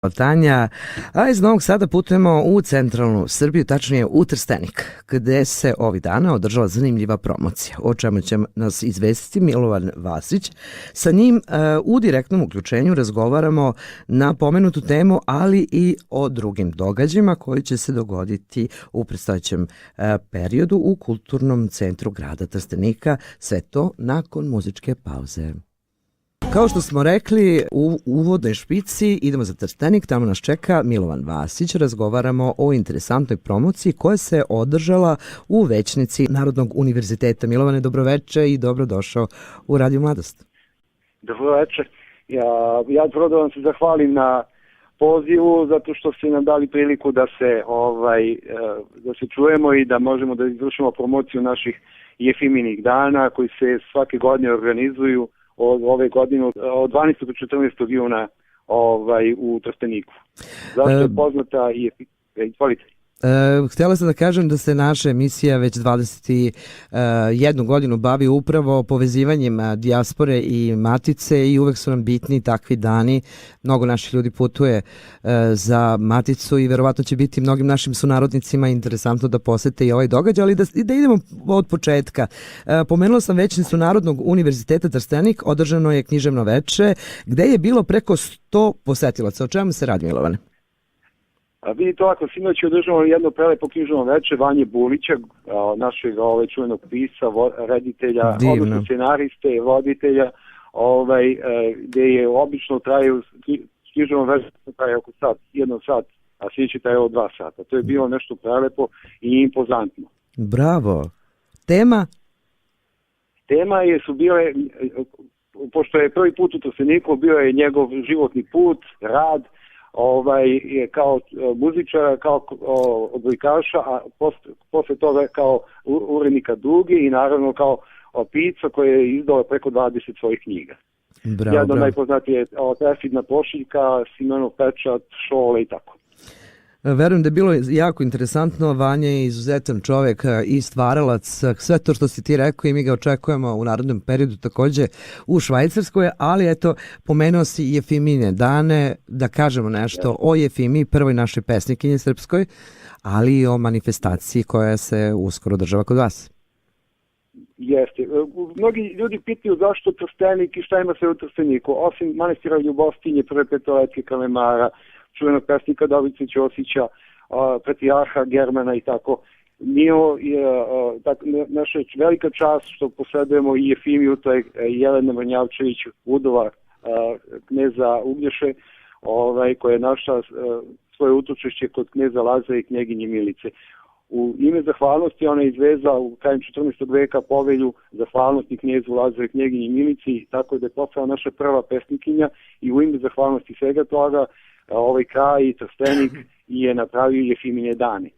Tanja, a iz Novog Sada putujemo u centralnu Srbiju, tačnije u Trstenik, gde se ovih dana održala zanimljiva promocija, o čemu će nas izvestiti Milovan Vasić. Sa njim u direktnom uključenju razgovaramo na pomenutu temu, ali i o drugim događajima koji će se dogoditi u predstojećem periodu u Kulturnom centru grada Trstenika, sve to nakon muzičke pauze. Kao što smo rekli u uvodnoj špici, idemo za Trstenik, tamo nas čeka Milovan Vasić, razgovaramo o interesantnoj promociji koja se održala u većnici Narodnog univerziteta. Milovane, dobroveče i dobrodošao u Radio Mladost. Dobroveče. Ja prvo da vam se zahvalim na pozivu, zato što ste nam dali priliku da se čujemo i da možemo da izvršimo promociju naših Jefiminih dana koji se svake godine organizuju ove godine od 12. do 14. juna u Trsteniku. Zašto je poznata i izvolite. Htjela sam da kažem da se naša emisija već 21 godinu bavi upravo povezivanjem dijaspore i matice i uvek su nam bitni takvi dani. Mnogo naših ljudi putuje za maticu i verovatno će biti mnogim našim sunarodnicima interesantno da posete i ovaj događaj, ali da idemo od početka. Pomenula sam većnicu Narodnog univerziteta Trstenik, održano je književno veče, gde je bilo preko 100 posetilaca. O čemu se radi, Milovane? Vidite ovako, sinoć je održano jedno prelepo književno veče Vanje Bulića, našeg čuvenog pisca, reditelja, odnosno scenariste, voditelja, gde je obično traju književno veče traje oko jednog sat, a sinoć je trajao 2 sata. To je bilo nešto prelepo i impozantno. Bravo. Tema? Tema su bile, pošto je prvi put u Trsteniku, bio je njegov životni put, rad, kao muzičara, kao odbojkaša, a posle toga kao urednika Duge i naravno kao pisca koji je izdao preko 20 svojih knjiga. Jedno najpoznatije je Perfidna pošiljka, Simenov pečat, Šole i tako. Verujem da je bilo jako interesantno. Vanja je izuzetan čovjek i stvaralac, sve to što si ti rekao i mi ga očekujemo u narednom periodu takođe u Švajcarskoj, ali eto, pomenuo si Jefimine dane, da kažemo nešto o Jefimi, prvoj našoj pesnikinji srpskoj, ali i o manifestaciji koja se uskoro održava kod vas. Jeste. Mnogi ljudi pitaju zašto Trstenik i šta ima sve u Trsteniku, osim manastira Ljubostinje, Prve Petoletke, Kalemara, čuvenog pesnika Dobrice Ćosića, patrijarha Germana i tako. Naša velika čast što posjedujemo i Jefimiju, to je Jelena Mrnjavčević, udova kneza Uglješe, koja je našla svoje utočište kod kneza Lazara i knjeginje Milice. U ime zahvalnosti ona je izvezla u krajem 14. veka povelju zahvalnosti knezu Lazaru i knjeginji Milici, tako da je postala naša prva pesnikinja i u ime zahvalnosti svega toga ovaj kraj i Trstenik je napravio Jefimine dane,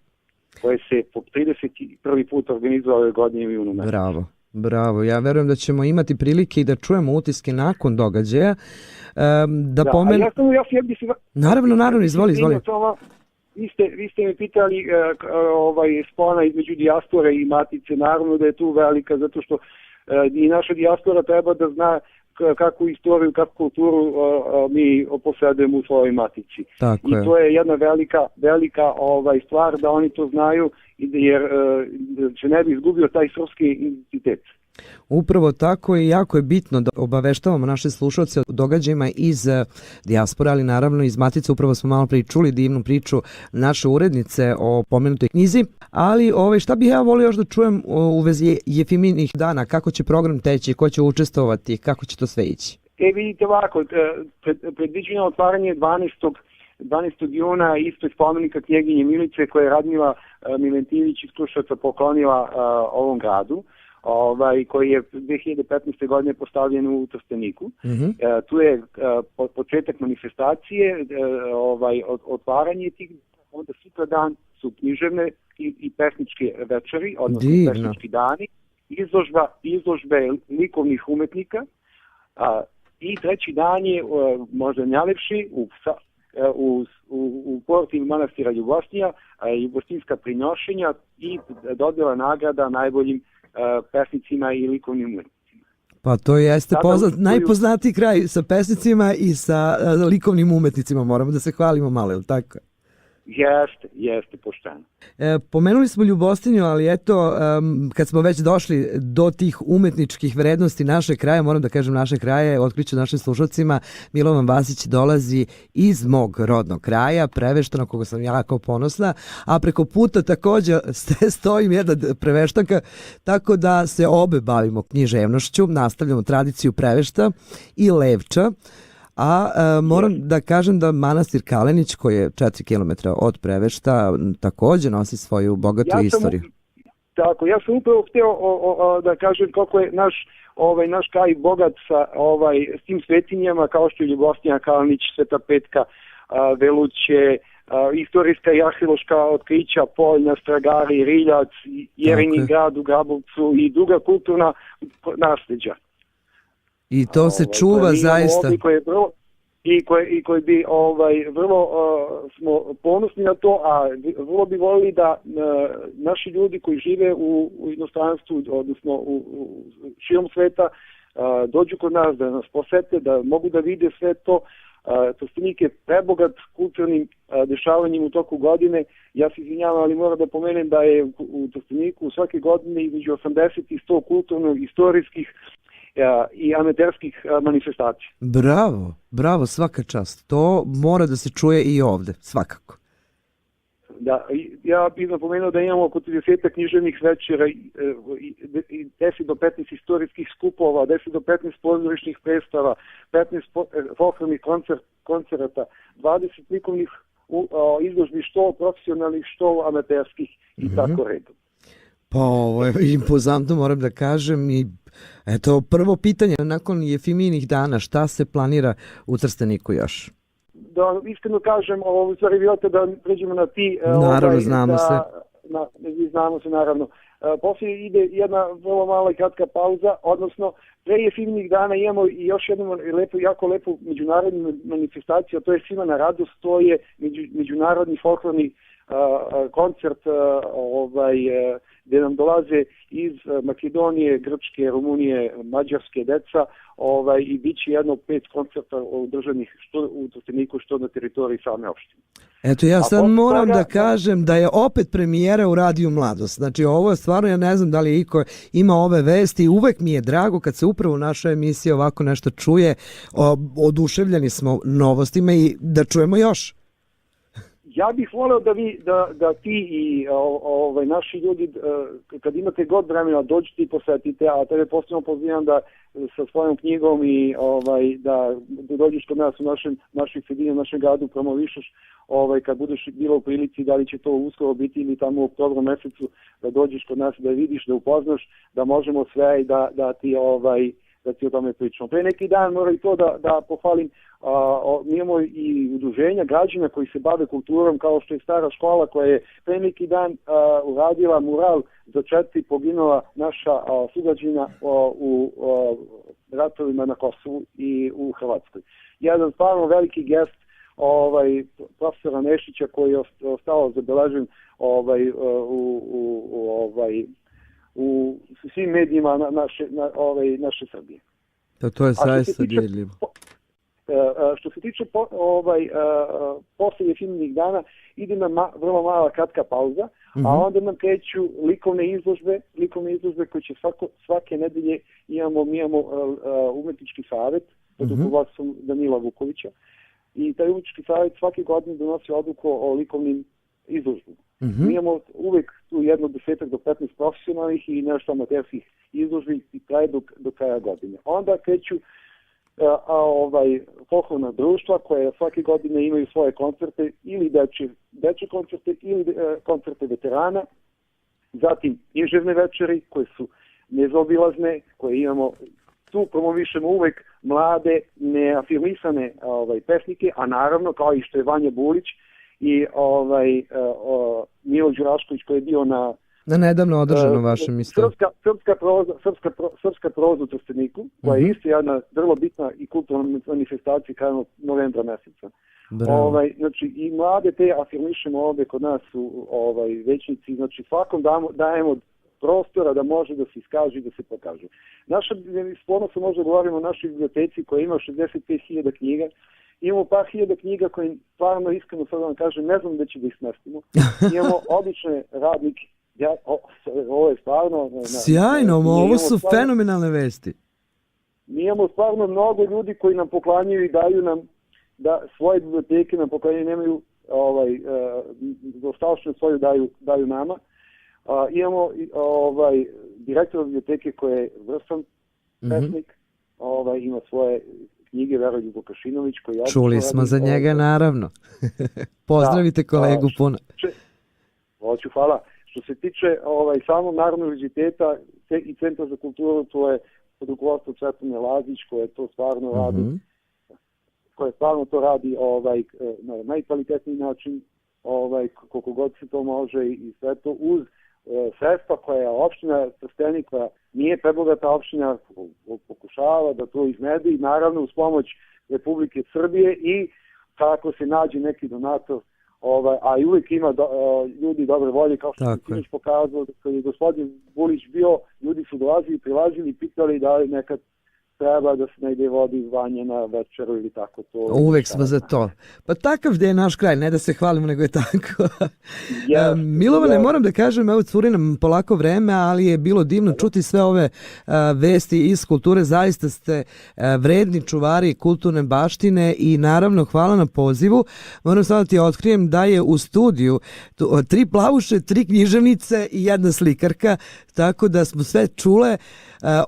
koje se po 31. put organizuje ove godine u junu mesecu. Bravo. Ja verujem da ćemo imati prilike i da čujemo utiske nakon događaja. Naravno, izvoli. Vi ste me pitali spona između dijaspore i matice, naravno da je tu velika, zato što i naša dijaspora treba da zna kakvu istoriju, kakvu kulturu mi posjedujemo u svojoj matici. I to je jedna velika stvar da oni to znaju, jer se ne bi izgubio taj srpski identitet. Upravo tako i jako je bitno da obaveštavamo naše slušalce o događajima iz dijaspore, ali naravno iz matice. Upravo smo malo prije čuli divnu priču naše urednice o pomenutoj knjizi, ali šta bih ja volio još da čujem u vezi Jefiminih dana, kako će program teći, ko će učestvovati, kako će to sve ići? Vidite ovako, predviđeno otvaranje 12. juna ispred spomenika knjeginje Milice koje je Radmila Milentijević iz Kruševca poklonila ovom gradu, koji je 2015. godine postavljen u Trsteniku. Tu je početak manifestacije, otvaranje tih, onda sutra dan su književne i pesničke večeri, odnosno pesnički dani, izložbe likovnih umetnika i treći dan je možda najlepši u porti manastira Ljubostinja, ljubostinska prinošenja i dodjela nagrada najboljim pesnicima i likovnim umetnicima. Pa to jeste najpoznatiji kraj sa pesnicima i sa likovnim umetnicima, moramo da se hvalimo malo, je li tako? Jeste, pošteno. Pomenuli smo Ljubostinju, ali eto, kad smo već došli do tih umetničkih vrednosti našeg kraja, moram da kažem naše kraje, otkriću našim slušalcima, Milovan Vasić dolazi iz mog rodnog kraja, Prevešta, na koga sam jako ponosna, a preko puta također stojim jedna Preveštanka, tako da se obe bavimo književnošću, nastavljamo tradiciju Prevešta i Levča. A moram da kažem da manastir Kalenić, koji je 4 km od Prevešta, također nosi svoju bogatu istoriju. Tako, ja sam upravo htio da kažem koliko je naš kraj bogat s tim svetinjama kao što je Ljubostinja, Kalenić, Sveta Petka, Veluće, istorijska i arheološka otkrića, Poljna, Stragari, Riljac, Jerinin grad u Grabovcu i druga kulturna nasljeđa. I to se čuva zaista. I koji bi vrlo smo ponosni na to, a vrlo bi volili da naši ljudi koji žive u inostranstvu, odnosno u širom sveta, dođu kod nas, da nas posete, da mogu da vide sve to. Trstenik je prebogat kulturnim dešavanjem u toku godine. Ja se izvinjavam, ali moram da pomenem da je u Trsteniku svake godine između 80 i 100 kulturno-istorijskih i amaterskih manifestacija. Bravo, svaka čast. To mora da se čuje i ovde, svakako. Da, ja bih napomenuo da imamo oko 30 književnih večera, 10 do 15 istorijskih skupova, 10 do 15 pozorišnih predstava, 15 folklornih koncerata, 20 likovnih izložbi, što profesionalnih, što amaterskih i tako redom. Pa ovo je impozantno, moram da kažem. I eto, prvo pitanje, nakon Jefimijinih dana, šta se planira u Trsteniku još? Da iskreno kažem, u stvari vjerojatno da pređemo na ti... Naravno, znamo se. Znamo se, naravno. Poslije ide jedna vrlo mala i kratka pauza, odnosno pre Jefimijinih dana imamo i još jednu jako lepu međunarodnu manifestaciju, a to je svima na radost, to je međunarodni folklorni koncert gdje nam dolaze iz Makedonije, Grčke, Rumunije, Mađarske deca i bit će jedno 5 koncerta održanih što u Trsteniku, što na teritoriji same opštine. Eto, ja sad moram da kažem da je opet premijera u Radiju Mladost. Znači, ovo je stvarno, ja ne znam da li iko ima ove vesti i uvek mi je drago kad se upravo u našoj emisiji ovako nešto čuje. Oduševljeni smo novostima i da čujemo još. Ja bih voleo da ti i naši ljudi, kad imate god vremena, dođete i posetite, a tebe posebno pozivam da sa svojom knjigom i da dođeš kod nas u našoj sredini, u našem gradu, promovišeš kad budeš bilo u prilici, da li će to uskoro biti ili tamo u oktobru mesecu, da dođeš kod nas, da vidiš, da upoznaš, da možemo sve i da ti o tome pričamo. Pre neki dan moram i to da pohvalim, mi imamo i udruženja građana koji se bave kulturom, kao što je Stara škola koja je pre neki dan uradila mural za 4 poginula naša sugrađana u ratovima na Kosovu i u Hrvatskoj. Jedan stvarno veliki gest profesora Nešića koji je ostao zabeležen u svim medijima naše Srbije. To je zaista dirljivo. Što se tiče posle Jefimijinih dana, ide nam vrlo mala kratka pauza, a onda nam kreću likovne izložbe koje će svake nedelje mi imamo umetnički savjet pod rukovodstvom Danila Vukovića i taj umetnički savjet svake godine donosi odluku o likovnim izložbama. Mi imamo uvek tu jedno 10 do 15 profesionalnih i nešto amaterskih izložbi i traje do kraja godine. Onda kreću folklorna društva koje svake godine imaju svoje koncerte ili dečje koncerte ili koncerte veterana, zatim književne večeri koje su nezaobilazne, koje imamo, tu promovišemo uvek mlade, neafirmisane pesnike, a naravno kao i što je Vanja Bulić i Milo Đurašković koji je bio na nedavno održano vašem isto. Srpska proza u Trsteniku, koja je isto jedna vrlo bitna i kulturna manifestacija krajem novembra meseca. Znači i mlade te afirmišemo ovde kod nas u većnici, znači svakom dajemo prostora da može da se iskaže i da se pokaže. Naša, s ponosom možda govorimo o našoj biblioteci koja ima 65.000 knjiga. Imamo par hiljada knjiga koje stvarno iskreno sad vam kažem, ne znam da će da ih smestimo. Imamo obične radnike. Ovo je stvarno... Sjajno, ovo su fenomenalne vesti. Mi imamo stvarno mnogo ljudi koji nam poklanjaju i daju nam da svoje biblioteke nam poklanjaju, nemaju ostavštinu svoju daju nama. Imamo direktor biblioteke koji je vrstan pesnik, ima svoje knjige, Veroljub Vukašinović. Čuli smo za njega, naravno. Pozdravite kolegu puno. Hoću, hvala. Što se tiče samog Narodnog univerziteta i Centra za kulturu, to je pod rukovodstvom Cvetane Lazić, koja to stvarno radi, na najkvalitetniji način, koliko god se to može i sve to uz sredstva koja je opština Trstenik, koja nije prebogata opština, pokušava da to iznede i naravno uz pomoć Republike Srbije i kako se nađe neki donator, a i uvijek ima ljudi dobre volje, kao što se Sinoć pokazalo, kad je gospodin Bulić bio, ljudi su dolazili, prilazili, pitali da li nekad treba da se negdje vodi zvanje na večeru ili tako to. Uvek smo za to. Pa takav gdje je naš kraj, ne da se hvalimo, nego je tako. Milovane, moram da kažem, evo curi nam polako vreme, ali je bilo divno čuti sve ove vesti iz kulture. Zaista ste vredni čuvari kulturne baštine i naravno hvala na pozivu. Moram sada ti otkrijem da je u studiju 3 plavuše, 3 književnice i 1 slikarka, tako da smo sve čule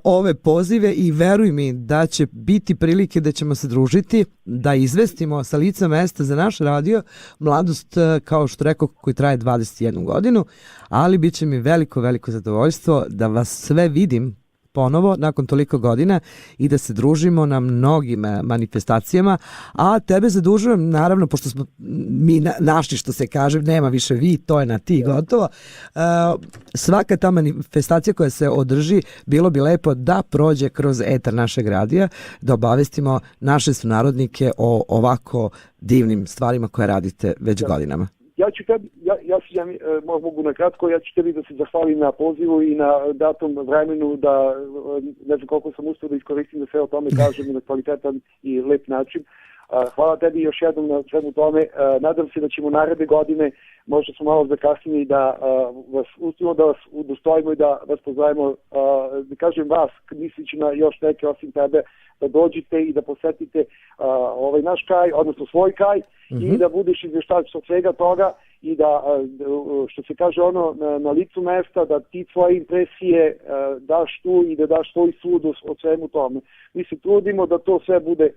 ove pozive i veruj mi da će biti prilike da ćemo se družiti, da izvestimo sa lica mesta za naš radio Mladost, kao što rekao, koji traje 21 godinu, ali bit će mi veliko zadovoljstvo da vas sve vidim ponovo nakon toliko godina i da se družimo na mnogim manifestacijama, a tebe zadužujem, naravno, pošto smo mi našli, što se kaže, nema više vi, to je na ti gotovo. Svaka ta manifestacija koja se održi, bilo bi lepo da prođe kroz etar našeg radija, da obavestimo naše sunarodnike o ovako divnim stvarima koje radite već godinama. Ja ću tebi, mogu na kratko, ja ću tebi da se zahvalim na pozivu i na datom vremenu, da ne znam koliko sam uspio da iskoristim da sve o tome kažem na kvalitetan i lep način. Hvala tebi još jednom na svemu tome. Nadam se da ćemo naredne godine, možda smo malo zakasnili, da vas uspijemo da vas udostojimo i da vas pozovemo, da kažem vas, mislići na još neke osim tebe, da dođite i da posetite ovaj naš kraj, odnosno svoj kraj, i da budeš izveštač od svega toga i da, što se kaže na licu mesta, da ti svoje impresije daš tu i da daš svoj sud o svemu tome. Mi se trudimo da to sve bude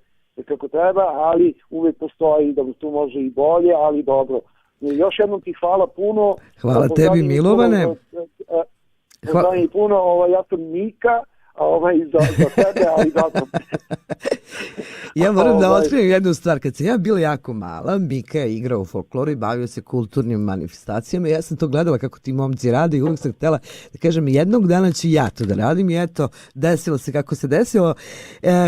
kako treba, ali uvijek postoji da tu može i bolje, ali dobro. Još jednom ti hvala puno. Hvala tebi, Milovane. Hvala i puno, ja sam Mika, za sebe, ali dobro. Ja moram da otkrijem jednu stvar. Kad sam ja bila jako mala, Mika je igrao u folkloru i bavio se kulturnim manifestacijama. Ja sam to gledala kako ti momci rade i uvijek sam htjela da kažem jednog dana ću ja to da radim i eto, desilo se kako se desilo.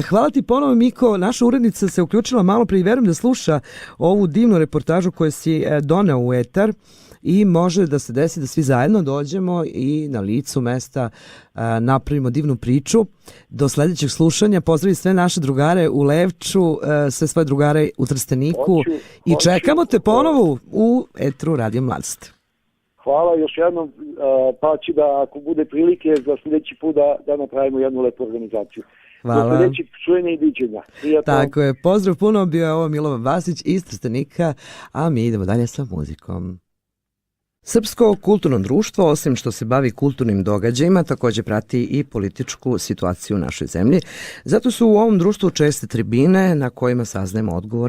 Hvala ti ponovo, Miko. Naša urednica se uključila malo prije i verujem da sluša ovu divnu reportažu koju si doneo u etar. I može da se desi da svi zajedno dođemo i na licu mesta napravimo divnu priču. Do sljedećeg slušanja pozdravi sve naše drugare u Levču, sve svoje drugare u Trsteniku i čekamo te ponovo u etru Radio Mladost. Hvala još jednom, pa ću da ako bude prilike za sljedeći put da napravimo jednu lepu organizaciju. Hvala. Do sljedećeg čujenja i viđenja. Tako je, pozdrav puno, bio je ovo Milovan Vasić iz Trstenika, a mi idemo dalje sa muzikom. Srpsko kulturno društvo, osim što se bavi kulturnim događajima, također prati i političku situaciju u našoj zemlji. Zato su u ovom društvu česte tribine na kojima saznajemo odgovore